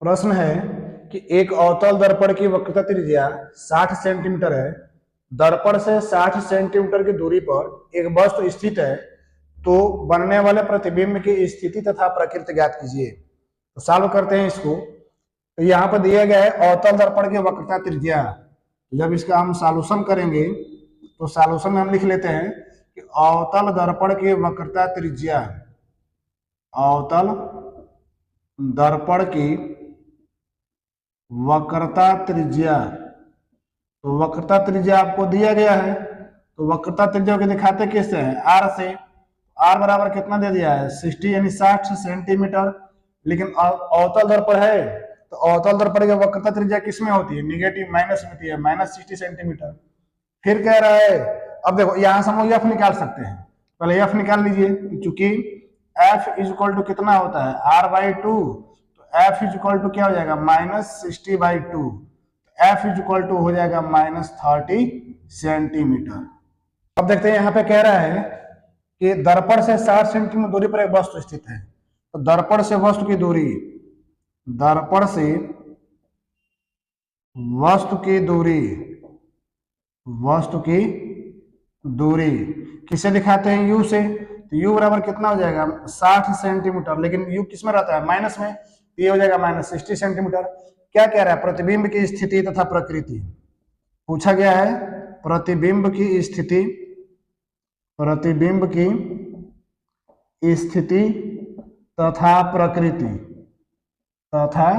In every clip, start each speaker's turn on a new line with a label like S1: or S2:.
S1: प्रश्न है कि एक अवतल दर्पण की वक्रता त्रिज्या 60 सेंटीमीटर है। दर्पण से 60 सेंटीमीटर की दूरी पर एक वस्तु स्थित है, तो बनने वाले प्रतिबिंब की स्थिति तथा प्रकृति ज्ञात कीजिए। तो सॉल्व करते हैं इसको। तो यहाँ पर दिया गया है अवतल दर्पण की वक्रता त्रिज्या। जब इसका हम सॉल्यूशन करेंगे तो सॉल्यूशन में हम लिख लेते हैं कि अवतल दर्पण की वक्रता त्रिज्या, अवतल दर्पण की वक्रता त्रिज्या। तो वक्रता त्रिज्या आपको दिया गया है, तो वक्रता त्रिज्या को दिखाते कैसे हैं? आर से। आर बराबर कितना दे दिया है? 60 यानी 60 सेंटीमीटर। लेकिन अवतल दर्पण है तो अवतल दर्पण की वक्रता त्रिज्या किसमें होती है? निगेटिव, माइनस में होती है, -60 सेंटीमीटर। फिर कह रहा है, अब देखो यहां से हम लोग एफ निकाल सकते हैं। पहले एफ निकाल लीजिए। चूंकि एफ इज इक्वल टू कितना होता है? r/2। तो एफ इज इक्वल टू क्या हो जाएगा? -60/2। एफ इज इक्वल टू हो जाएगा -30 सेंटीमीटर। अब देखते हैं यहाँ पे कह रहा है कि दर्पण से 60 सेंटीमीटर दूरी पर एक वस्तु स्थित है। तो दर्पण से वस्तु की दूरी, दर्पण से वस्तु की दूरी, वस्तु की दूरी किसे दिखाते हैं? यू से। तो यू बराबर कितना हो जाएगा? 60 सेंटीमीटर। लेकिन यू किस में रहता है? माइनस में। तो ये हो जाएगा -60 सेंटीमीटर। क्या कह रहा है? प्रतिबिंब की स्थिति तथा प्रकृति पूछा गया है। प्रतिबिंब की स्थिति, प्रतिबिंब की स्थिति तथा प्रकृति, तथा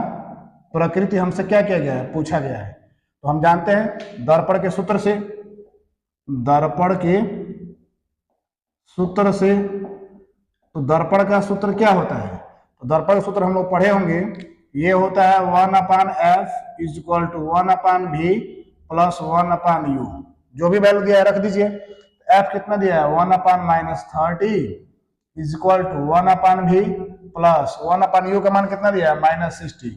S1: प्रकृति हमसे क्या किया गया है? पूछा गया है। तो हम जानते हैं दर्पण के सूत्र से, दर्पण के सूत्र से। तो दर्पण का सूत्र क्या होता है? तो दर्पण का सूत्र हम लोग पढ़े होंगे। ये होता है 1/f is equal to 1/v plus 1/u। जो भी वैल्यू दिया है रख दीजिए। f कितना दिया है? 1/-30 is equal to 1/v plus 1/u का मान कितना दिया है? -60।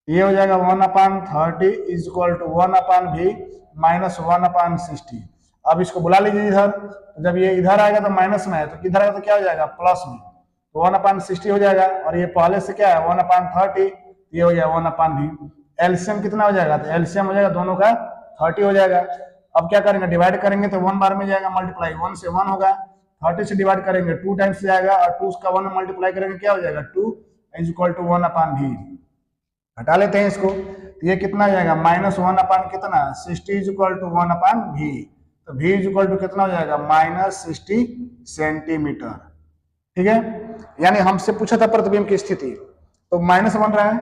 S1: ये हो जाएगा 1/30 is equal to 1/v minus 1/60। अब इसको बुला लीजिए इधर। तो जब ये इधर आएगा तो माइनस में है, तो किधर आएगा तो क्या हो जाएगा? प्लस में। तो 1/60 हो जाएगा। और ये पहले से क्या है? 1/30। ये हो जाएगा 1/v। एलसीएम कितना हो जाएगा? तो एलसीएम हो जाएगा दोनों का 30 हो जाएगा। अब क्या करेंगे? डिवाइड करेंगे तो 1 बार में जाएगा, मल्टीप्लाई 1 से 1 होगा। 30 से डिवाइड करेंगे 2 टाइम्स जाएगा, और 2 का 1 मल्टीप्लाई करेंगे क्या हो जाएगा? 2 इज इक्वल टू 1/v। हटा लेते हैं इसको। तो ये कितना हो जाएगा? -1 कितना? 60 इज इक्वल टू 1/v। तो v इज इक्वल टू कितना हो जाएगा? -60 सेंटीमीटर। ठीक है। यानी हमसे पूछा था प्रतिबिंब की स्थिति, तो माइनस बन रहा है।